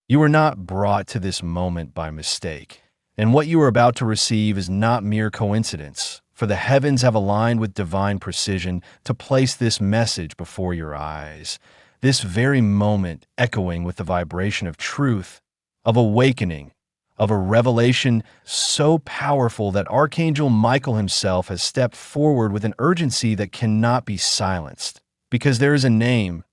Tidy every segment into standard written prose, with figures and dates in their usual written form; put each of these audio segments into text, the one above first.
You are not brought to this moment by mistake, and what you are about to receive is not mere coincidence, for the heavens have aligned with divine precision to place this message before your eyes. This very moment echoing with the vibration of truth, of awakening, of a revelation so powerful that Archangel Michael himself has stepped forward with an urgency that cannot be silenced. Because there is a name,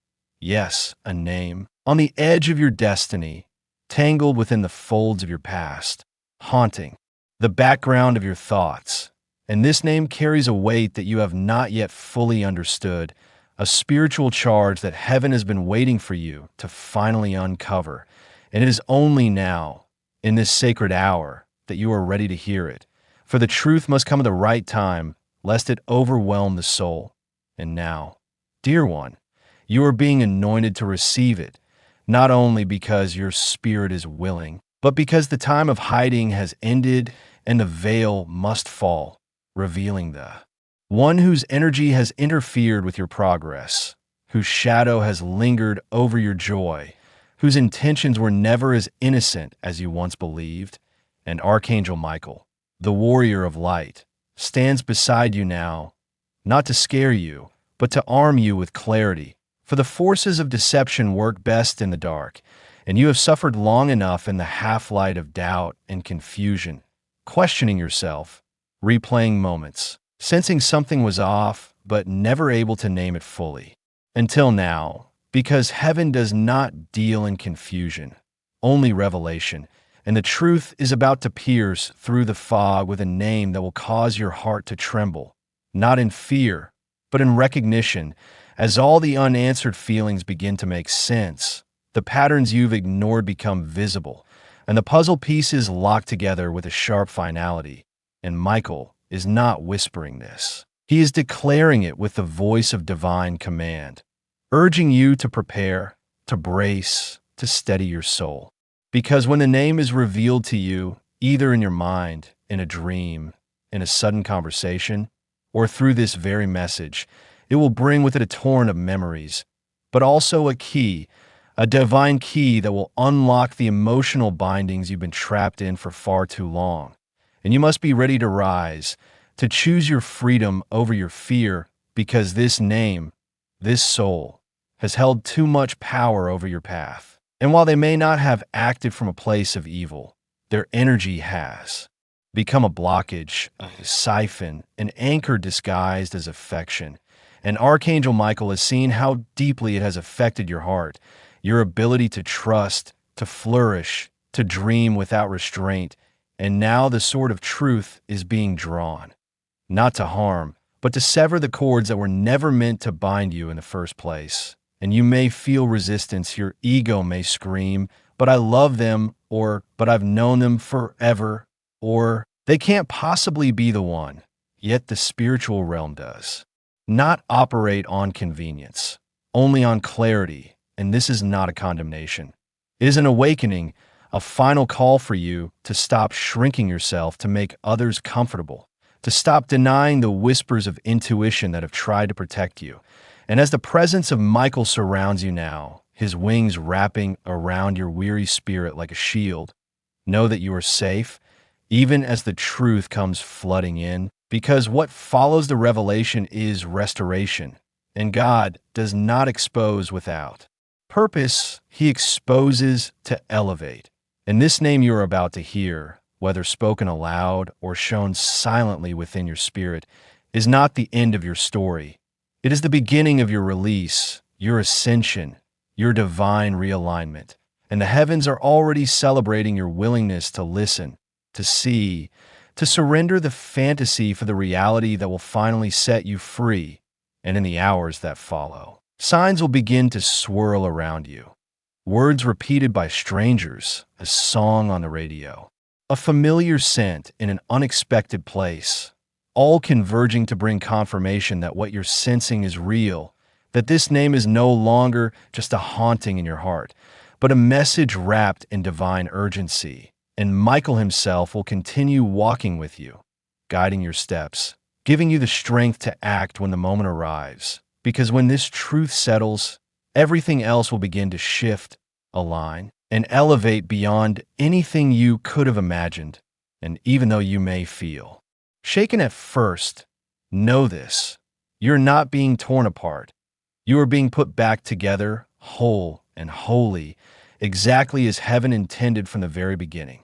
yes, a name, on the edge of your destiny, tangled within the folds of your past, haunting the background of your thoughts. And this name carries a weight that you have not yet fully understood, a spiritual charge that heaven has been waiting for you to finally uncover. And it is only now, in this sacred hour, that you are ready to hear it. For the truth must come at the right time, lest it overwhelm the soul. And now, dear one, you are being anointed to receive it, not only because your spirit is willing, but because the time of hiding has ended and the veil must fall, revealing the one whose energy has interfered with your progress, whose shadow has lingered over your joy, whose intentions were never as innocent as you once believed. And Archangel Michael, the warrior of light, stands beside you now, not to scare you, but to arm you with clarity. For the forces of deception work best in the dark, and you have suffered long enough in the half-light of doubt and confusion, questioning yourself, replaying moments, sensing something was off, but never able to name it fully. Until now, because heaven does not deal in confusion, only revelation, and the truth is about to pierce through the fog with a name that will cause your heart to tremble, not in fear, but in recognition. As all the unanswered feelings begin to make sense, the patterns you've ignored become visible, and the puzzle pieces lock together with a sharp finality. And Michael is not whispering this. He is declaring it with the voice of divine command, urging you to prepare, to brace, to steady your soul. Because when the name is revealed to you, either in your mind, in a dream, in a sudden conversation, or through this very message, it will bring with it a torrent of memories, but also a key, a divine key that will unlock the emotional bindings you've been trapped in for far too long. And you must be ready to rise, to choose your freedom over your fear, because this name, this soul, has held too much power over your path. And while they may not have acted from a place of evil, their energy has become a blockage, a siphon, an anchor disguised as affection. And Archangel Michael has seen how deeply it has affected your heart, your ability to trust, to flourish, to dream without restraint. And now the sword of truth is being drawn, not to harm, but to sever the cords that were never meant to bind you in the first place. And you may feel resistance, your ego may scream, but I love them, or but I've known them forever, or they can't possibly be the one. Yet the spiritual realm does not operate on convenience, only on clarity, and this is not a condemnation. It is an awakening, a final call for you to stop shrinking yourself to make others comfortable, to stop denying the whispers of intuition that have tried to protect you. And as the presence of Michael surrounds you now, his wings wrapping around your weary spirit like a shield, know that you are safe, even as the truth comes flooding in, because what follows the revelation is restoration, and God does not expose without purpose. He exposes to elevate. And this name you are about to hear, whether spoken aloud or shown silently within your spirit, is not the end of your story. It is the beginning of your release, your ascension, your divine realignment. And the heavens are already celebrating your willingness to listen, to see, to surrender the fantasy for the reality that will finally set you free. And in the hours that follow, signs will begin to swirl around you. Words repeated by strangers, a song on the radio, a familiar scent in an unexpected place, all converging to bring confirmation that what you're sensing is real, that this name is no longer just a haunting in your heart, but a message wrapped in divine urgency. And Michael himself will continue walking with you, guiding your steps, giving you the strength to act when the moment arrives. Because when this truth settles, everything else will begin to shift, align, and elevate beyond anything you could have imagined, and even though you may feel shaken at first, know this: you're not being torn apart. You are being put back together, whole and holy, exactly as heaven intended from the very beginning.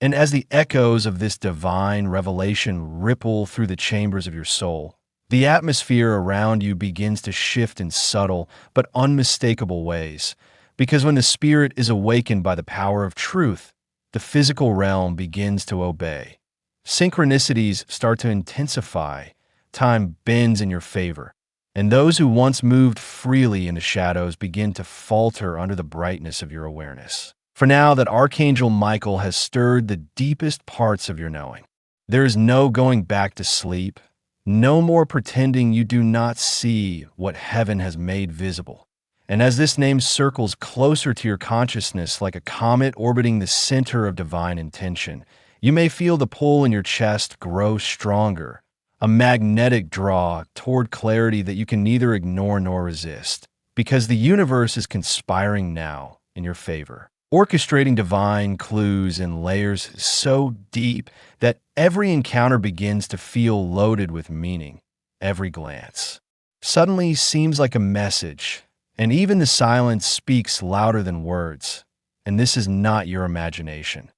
And as the echoes of this divine revelation ripple through the chambers of your soul, the atmosphere around you begins to shift in subtle but unmistakable ways, because when the spirit is awakened by the power of truth, the physical realm begins to obey. Synchronicities start to intensify, time bends in your favor, and those who once moved freely in the shadows begin to falter under the brightness of your awareness. For now that Archangel Michael has stirred the deepest parts of your knowing, there is no going back to sleep, no more pretending you do not see what heaven has made visible. And as this name circles closer to your consciousness like a comet orbiting the center of divine intention, you may feel the pull in your chest grow stronger, a magnetic draw toward clarity that you can neither ignore nor resist, because the universe is conspiring now in your favor, orchestrating divine clues in layers so deep that every encounter begins to feel loaded with meaning. Every glance suddenly seems like a message, and even the silence speaks louder than words. And this is not your imagination.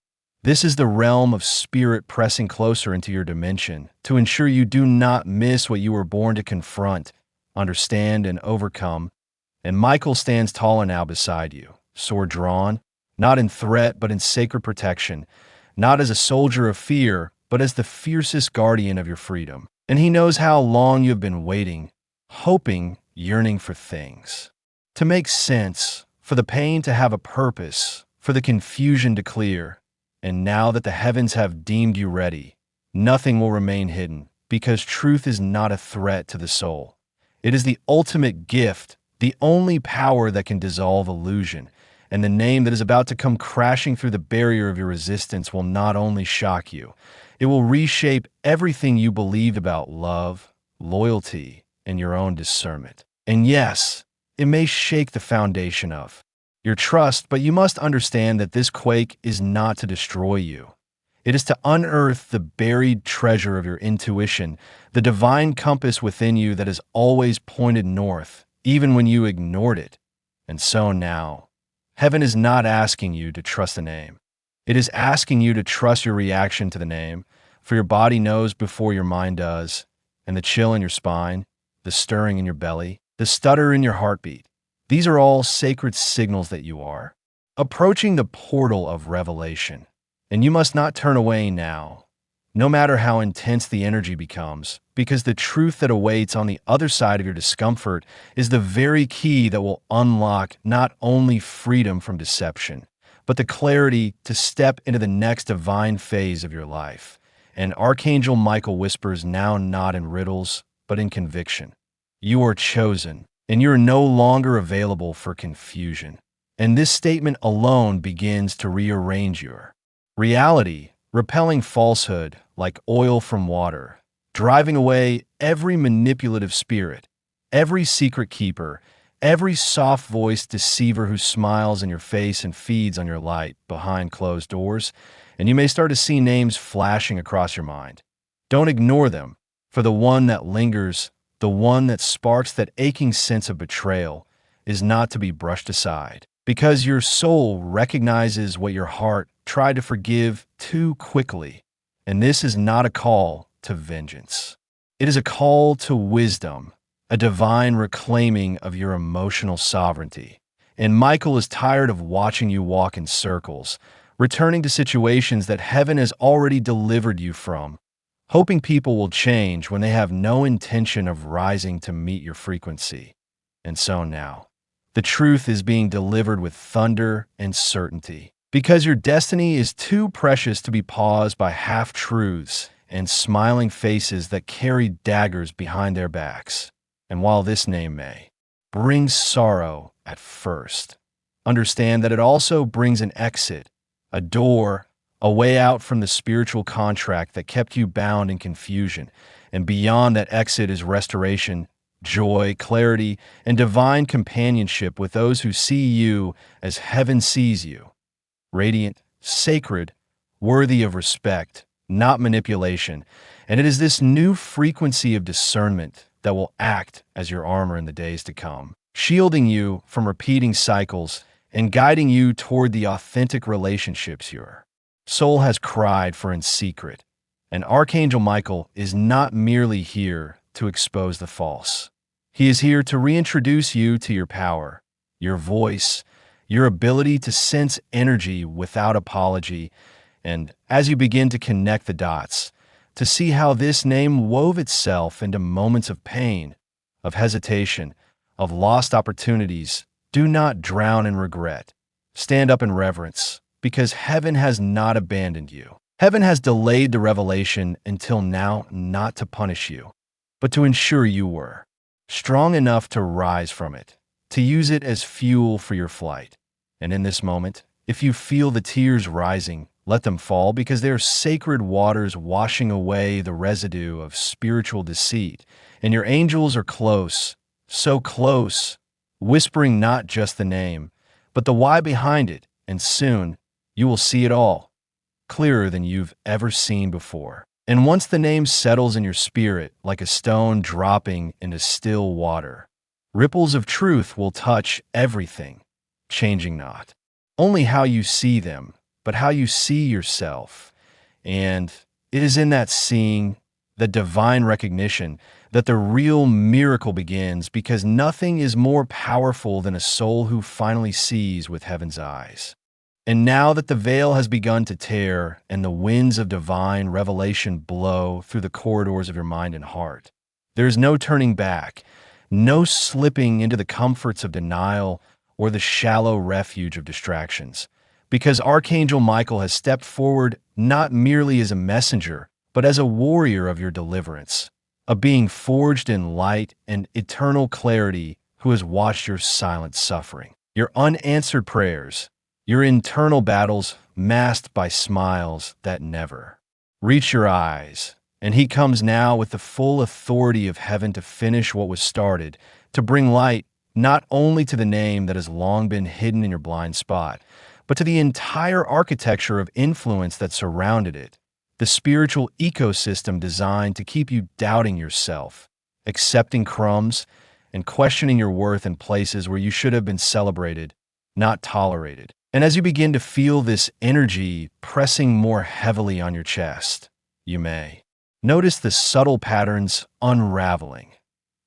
This is the realm of spirit pressing closer into your dimension to ensure you do not miss what you were born to confront, understand, and overcome. And Michael stands taller now beside you, sword drawn, not in threat but in sacred protection, not as a soldier of fear, but as the fiercest guardian of your freedom. And he knows how long you have been waiting, hoping, yearning for things to make sense, for the pain to have a purpose, for the confusion to clear. And now that the heavens have deemed you ready, nothing will remain hidden, because truth is not a threat to the soul. It is the ultimate gift, the only power that can dissolve illusion, and the name that is about to come crashing through the barrier of your resistance will not only shock you, it will reshape everything you believed about love, loyalty, and your own discernment. And yes, it may shake the foundation of your trust, but you must understand that this quake is not to destroy you. It is to unearth the buried treasure of your intuition, the divine compass within you that has always pointed north, even when you ignored it. And so now, heaven is not asking you to trust the name. It is asking you to trust your reaction to the name, for your body knows before your mind does, and the chill in your spine, the stirring in your belly, the stutter in your heartbeat. These are all sacred signals that you are approaching the portal of revelation, and you must not turn away now, no matter how intense the energy becomes, because the truth that awaits on the other side of your discomfort is the very key that will unlock not only freedom from deception, but the clarity to step into the next divine phase of your life. And Archangel Michael whispers now not in riddles, but in conviction. You are chosen, and you are no longer available for confusion. And this statement alone begins to rearrange your reality, repelling falsehood like oil from water, driving away every manipulative spirit, every secret keeper, every soft-voiced deceiver who smiles in your face and feeds on your light behind closed doors. And you may start to see names flashing across your mind. Don't ignore them, for the one that lingers, the one that sparks that aching sense of betrayal, is not to be brushed aside, because your soul recognizes what your heart tried to forgive too quickly. And this is not a call to vengeance. It is a call to wisdom, a divine reclaiming of your emotional sovereignty. And Michael is tired of watching you walk in circles, returning to situations that heaven has already delivered you from, hoping people will change when they have no intention of rising to meet your frequency. And so now, the truth is being delivered with thunder and certainty, because your destiny is too precious to be paused by half-truths and smiling faces that carry daggers behind their backs. And while this name may bring sorrow at first, understand that it also brings an exit, a door, a way out from the spiritual contract that kept you bound in confusion. And beyond that exit is restoration, joy, clarity, and divine companionship with those who see you as heaven sees you. radiant, sacred, worthy of respect, not manipulation. And it is this new frequency of discernment that will act as your armor in the days to come, shielding you from repeating cycles and guiding you toward the authentic relationships your soul has cried for in secret. And Archangel Michael is not merely here to expose the false. He is here to reintroduce you to your power, your voice, your ability to sense energy without apology, and as you begin to connect the dots, to see how this name wove itself into moments of pain, of hesitation, of lost opportunities, do not drown in regret. Stand up in reverence, because heaven has not abandoned you. Heaven has delayed the revelation until now, not to punish you, but to ensure you were strong enough to rise from it, to use it as fuel for your flight. And in this moment, if you feel the tears rising, let them fall, because they are sacred waters washing away the residue of spiritual deceit. And your angels are close, so close, whispering not just the name, but the why behind it. And soon, you will see it all, clearer than you've ever seen before. And once the name settles in your spirit like a stone dropping into still water, ripples of truth will touch everything, changing not only how you see them, but how you see yourself. And it is in that seeing, the divine recognition, that the real miracle begins, because nothing is more powerful than a soul who finally sees with heaven's eyes. And now that the veil has begun to tear and the winds of divine revelation blow through the corridors of your mind and heart, there is no turning back, no slipping into the comforts of denial or the shallow refuge of distractions, because Archangel Michael has stepped forward not merely as a messenger, but as a warrior of your deliverance, a being forged in light and eternal clarity who has watched your silent suffering, your unanswered prayers, your internal battles masked by smiles that never reach your eyes. And he comes now with the full authority of heaven to finish what was started, to bring light not only to the name that has long been hidden in your blind spot, but to the entire architecture of influence that surrounded it, the spiritual ecosystem designed to keep you doubting yourself, accepting crumbs, and questioning your worth in places where you should have been celebrated, not tolerated. And as you begin to feel this energy pressing more heavily on your chest, you may notice the subtle patterns unraveling,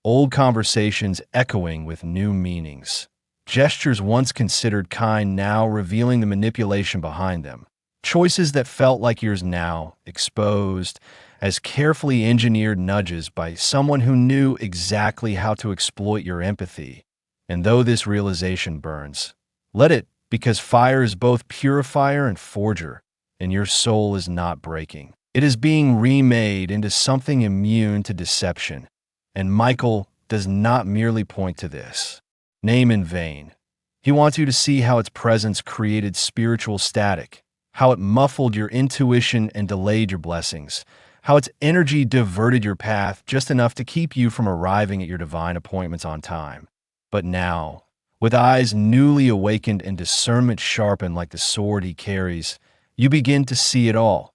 old conversations echoing with new meanings, gestures once considered kind now revealing the manipulation behind them, choices that felt like yours now exposed as carefully engineered nudges by someone who knew exactly how to exploit your empathy. And though this realization burns, let it, because fire is both purifier and forger, and your soul is not breaking. It is being remade into something immune to deception. And Michael does not merely point to this name in vain. He wants you to see how its presence created spiritual static, how it muffled your intuition and delayed your blessings, how its energy diverted your path just enough to keep you from arriving at your divine appointments on time. But now, with eyes newly awakened and discernment sharpened like the sword he carries, you begin to see it all.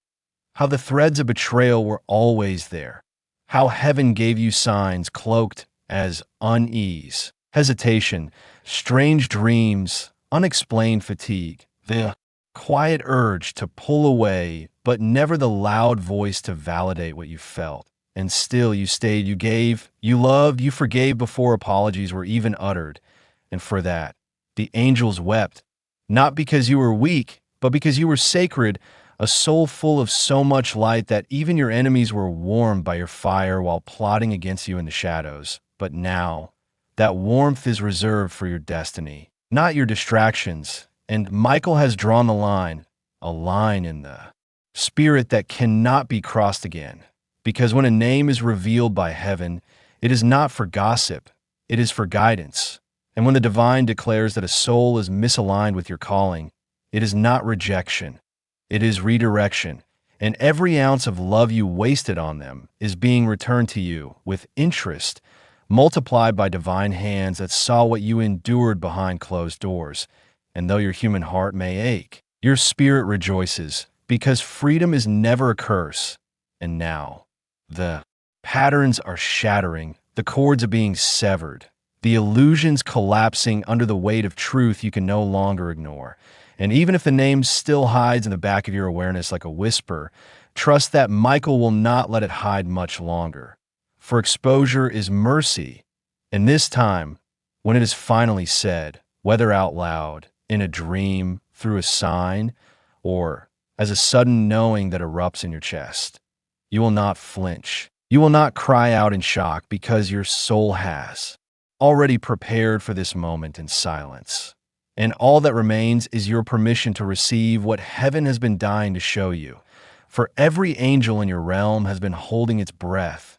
How the threads of betrayal were always there. How heaven gave you signs cloaked as unease, hesitation, strange dreams, unexplained fatigue, the quiet urge to pull away, but never the loud voice to validate what you felt. And still you stayed, you gave, you loved, you forgave before apologies were even uttered. And for that, the angels wept, not because you were weak, but because you were sacred, a soul full of so much light that even your enemies were warmed by your fire while plotting against you in the shadows. But now, that warmth is reserved for your destiny, not your distractions. And Michael has drawn the line, a line in the spirit that cannot be crossed again. Because when a name is revealed by heaven, it is not for gossip, it is for guidance. And when the divine declares that a soul is misaligned with your calling, it is not rejection, it is redirection. And every ounce of love you wasted on them is being returned to you with interest, multiplied by divine hands that saw what you endured behind closed doors. And though your human heart may ache, Your spirit rejoices, because freedom is never a curse. And now, the patterns are shattering, the cords are being severed, the illusions collapsing under the weight of truth you can no longer ignore. And even if the name still hides in the back of your awareness like a whisper, trust that Michael will not let it hide much longer. For exposure is mercy, and this time, when it is finally said, whether out loud, in a dream, through a sign, or as a sudden knowing that erupts in your chest, you will not flinch. You will not cry out in shock, because your soul has already prepared for this moment in silence. And all that remains is your permission to receive what heaven has been dying to show you. For every angel in your realm has been holding its breath,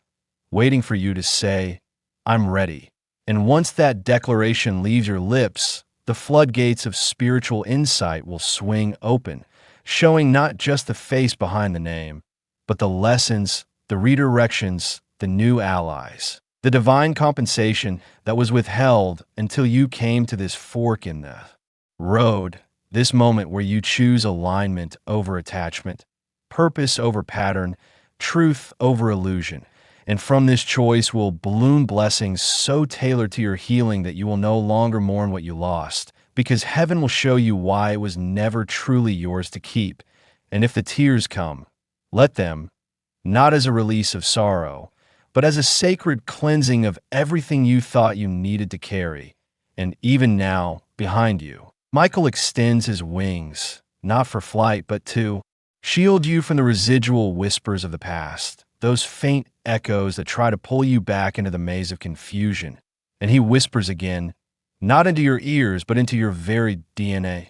waiting for you to say, "I'm ready." And once that declaration leaves your lips, the floodgates of spiritual insight will swing open, showing not just the face behind the name, but the lessons, the redirections, the new allies, the divine compensation that was withheld until you came to this fork in the road, this moment where you choose alignment over attachment, purpose over pattern, truth over illusion. And from this choice will bloom blessings so tailored to your healing that you will no longer mourn what you lost, because heaven will show you why it was never truly yours to keep. And if the tears come, let them, not as a release of sorrow, but as a sacred cleansing of everything you thought you needed to carry. And even now, behind you, Michael extends his wings, not for flight, but to shield you from the residual whispers of the past, those faint echoes that try to pull you back into the maze of confusion. And he whispers again, not into your ears, but into your very DNA.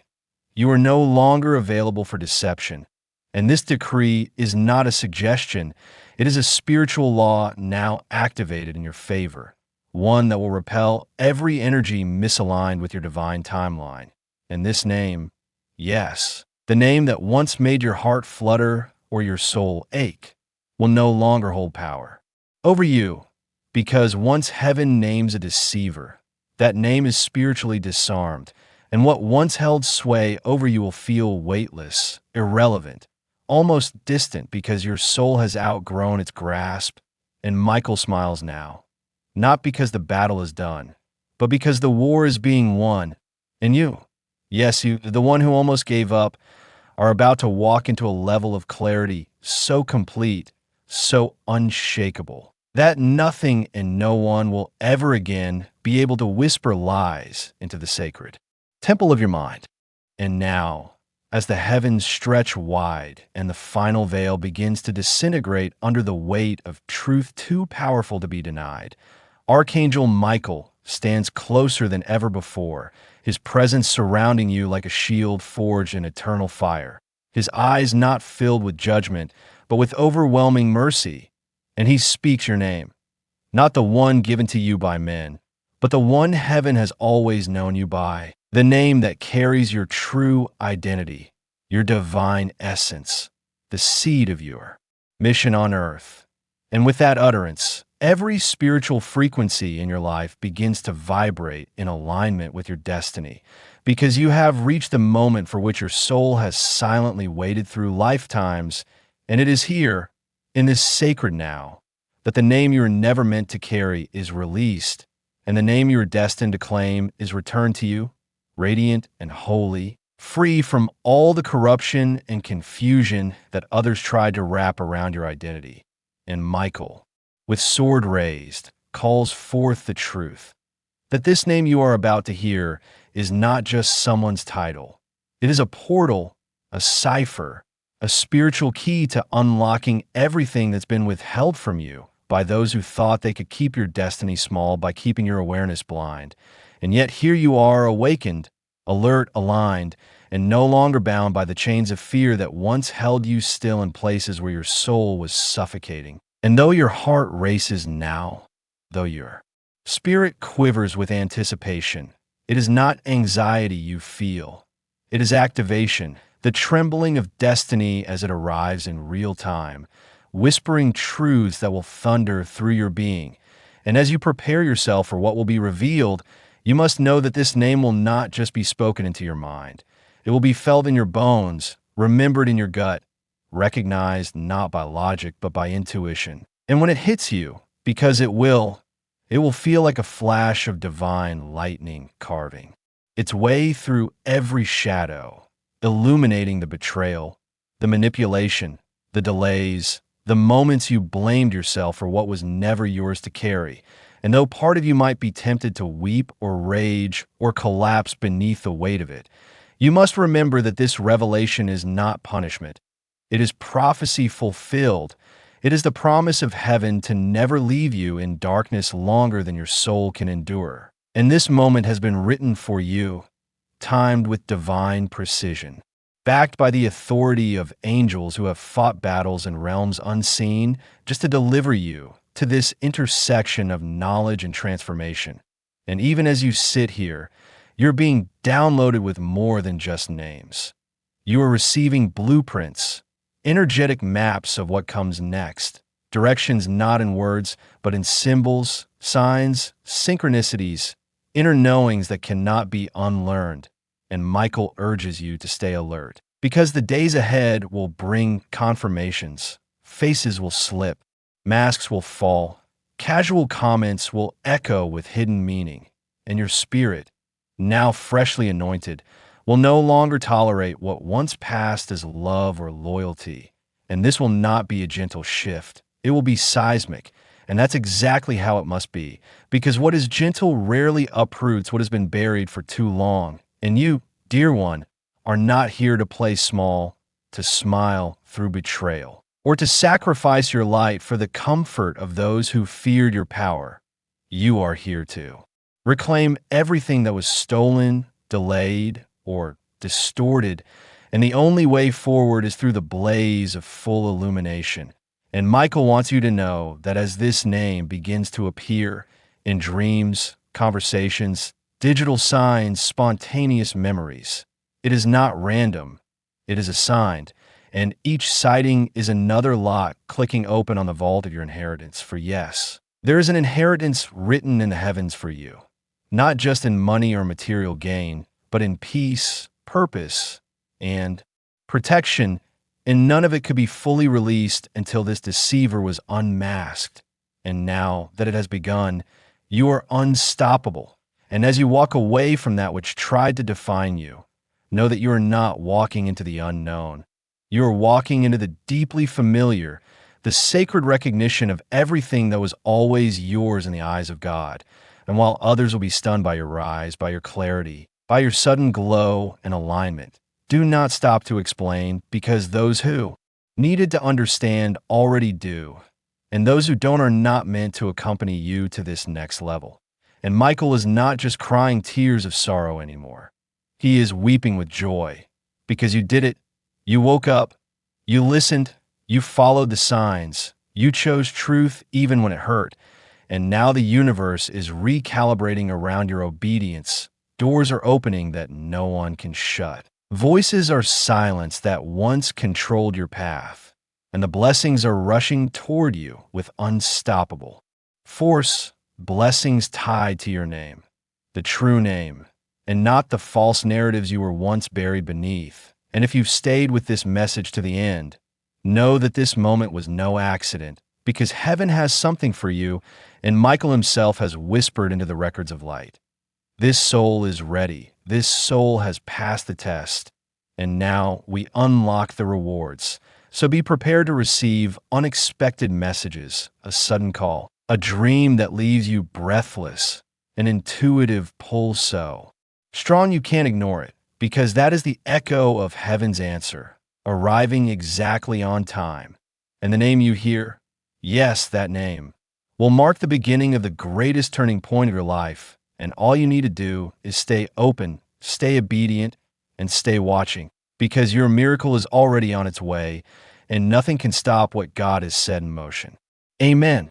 You are no longer available for deception. And this decree is not a suggestion. It is a spiritual law now activated in your favor, one that will repel every energy misaligned with your divine timeline. And this name, yes, the name that once made your heart flutter or your soul ache, will no longer hold power over you, because once heaven names a deceiver, that name is spiritually disarmed, and what once held sway over you will feel weightless, irrelevant, almost distant, because your soul has outgrown its grasp. And Michael smiles now, not because the battle is done, but because the war is being won. And you, yes, you, the one who almost gave up, are about to walk into a level of clarity so complete, so unshakable, that nothing and no one will ever again be able to whisper lies into the sacred temple of your mind. And now, as the heavens stretch wide and the final veil begins to disintegrate under the weight of truth too powerful to be denied, Archangel Michael stands closer than ever before, his presence surrounding you like a shield forged in eternal fire, his eyes not filled with judgment, but with overwhelming mercy. And he speaks your name, not the one given to you by men, but the one heaven has always known you by, the name that carries your true identity, your divine essence, the seed of your mission on earth. And with that utterance, every spiritual frequency in your life begins to vibrate in alignment with your destiny, because you have reached the moment for which your soul has silently waited through lifetimes. And it is here, in this sacred now, that the name you were never meant to carry is released, and the name you were destined to claim is returned to you, radiant and holy, free from all the corruption and confusion that others tried to wrap around your identity. And Michael, with sword raised, calls forth the truth, that this name you are about to hear is not just someone's title. It is a portal, a cipher, a spiritual key to unlocking everything that's been withheld from you by those who thought they could keep your destiny small by keeping your awareness blind. And yet here you are, awakened, alert, aligned, and no longer bound by the chains of fear that once held you still in places where your soul was suffocating. And though your heart races now, though your spirit quivers with anticipation, it is not anxiety you feel. It is activation, the trembling of destiny as it arrives in real time, whispering truths that will thunder through your being. And as you prepare yourself for what will be revealed, you must know that this name will not just be spoken into your mind. It will be felt in your bones, remembered in your gut, recognized not by logic but by intuition. And when it hits you, because it will feel like a flash of divine lightning carving its way through every shadow, illuminating the betrayal, the manipulation, the delays, the moments you blamed yourself for what was never yours to carry. And though part of you might be tempted to weep or rage or collapse beneath the weight of it, you must remember that this revelation is not punishment. It is prophecy fulfilled. It is the promise of heaven to never leave you in darkness longer than your soul can endure. And this moment has been written for you, timed with divine precision, backed by the authority of angels who have fought battles in realms unseen just to deliver you to this intersection of knowledge and transformation. And even as you sit here, you're being downloaded with more than just names. You are receiving blueprints, energetic maps of what comes next, directions not in words, but in symbols, signs, synchronicities, inner knowings that cannot be unlearned. And Michael urges you to stay alert, because the days ahead will bring confirmations. Faces will slip, masks will fall, casual comments will echo with hidden meaning, and your spirit, now freshly anointed, will no longer tolerate what once passed as love or loyalty. And this will not be a gentle shift. It will be seismic. And that's exactly how it must be, because what is gentle rarely uproots what has been buried for too long. And you, dear one, are not here to play small, to smile through betrayal, or to sacrifice your light for the comfort of those who feared your power. You are here to reclaim everything that was stolen, delayed, or distorted, and the only way forward is through the blaze of full illumination. And Michael wants you to know that as this name begins to appear in dreams, conversations, digital signs, spontaneous memories, it is not random, it is assigned, and each sighting is another lock clicking open on the vault of your inheritance. For yes, there is an inheritance written in the heavens for you, not just in money or material gain, but in peace, purpose, and protection. And none of it could be fully released until this deceiver was unmasked. And now that it has begun, you are unstoppable. And as you walk away from that which tried to define you, know that you are not walking into the unknown. You are walking into the deeply familiar, the sacred recognition of everything that was always yours in the eyes of God. And while others will be stunned by your rise, by your clarity, by your sudden glow and alignment, do not stop to explain, because those who needed to understand already do, and those who don't are not meant to accompany you to this next level. And Michael is not just crying tears of sorrow anymore. He is weeping with joy, because you did it. You woke up, you listened, you followed the signs, you chose truth even when it hurt, and now the universe is recalibrating around your obedience. Doors are opening that no one can shut. Voices are silenced that once controlled your path, and the blessings are rushing toward you with unstoppable force, blessings tied to your name, the true name, and not the false narratives you were once buried beneath. And if you've stayed with this message to the end, know that this moment was no accident, because heaven has something for you, and Michael himself has whispered into the records of light. This soul is ready. This soul has passed the test, and now we unlock the rewards. So be prepared to receive unexpected messages, a sudden call, a dream that leaves you breathless, an intuitive pull so strong you can't ignore it, because that is the echo of heaven's answer, arriving exactly on time. And the name you hear, yes, that name, will mark the beginning of the greatest turning point of your life. And all you need to do is stay open, stay obedient, and stay watching, because your miracle is already on its way, and nothing can stop what God has set in motion. Amen.